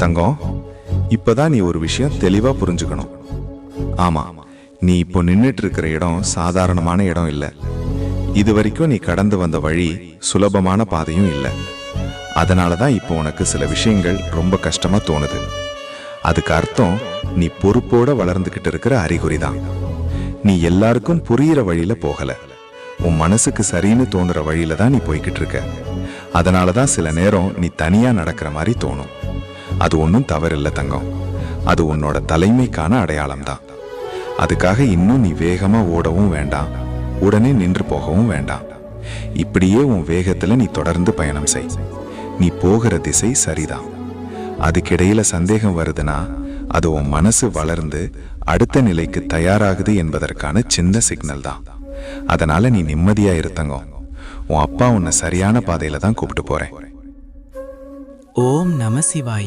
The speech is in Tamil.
தங்கம், இப்பதான் நீ ஒரு விஷயம் தெளிவா புரிஞ்சுக்கணும். ஆமா, நீ இப்போ நின்னுட்டு இருக்கிற இடம் சாதாரணமான இடம் இல்லை. இது வரைக்கும் நீ கடந்து வந்த வழி சுலபமான பாதையும் இல்லை. அதனாலதான் இப்போ உனக்கு சில விஷயங்கள் ரொம்ப கஷ்டமா தோணுது. அதுக்கு அர்த்தம் நீ பொறுப்போட வளர்ந்துகிட்டு இருக்கிற அறிகுறி தான். நீ எல்லாருக்கும் புரியிற வழியில போகல, உன் மனசுக்கு சரின்னு தோணுற வழியில தான் நீ போய்கிட்டு இருக்க. அதனாலதான் சில நேரம் நீ தனியா நடக்கிற மாதிரி தோணும். அது ஒன்றும் தவறில்லை தங்கம், அது உன்னோட தலைமைக்கான அடையாளம் தான். அதுக்காக இன்னும் நீ வேகமா ஓடவும் வேண்டாம், உடனே நின்று போகவும் வேண்டாம். இப்படியே உன் வேகத்துல நீ தொடர்ந்து பயணம் செய். நீ போகிற திசை சரிதான். அதுக்கிடையில சந்தேகம் வருதுன்னா அது உன் மனசு வளர்ந்து அடுத்த நிலைக்கு தயாராகுது என்பதற்கான சின்ன சிக்னல் தான். அதனால நீ நிம்மதியா இருத்தங்கம். உன் அப்பா உன்னை சரியான பாதையில தான் கூப்பிட்டு போறேன். ஓம் நம சிவாய.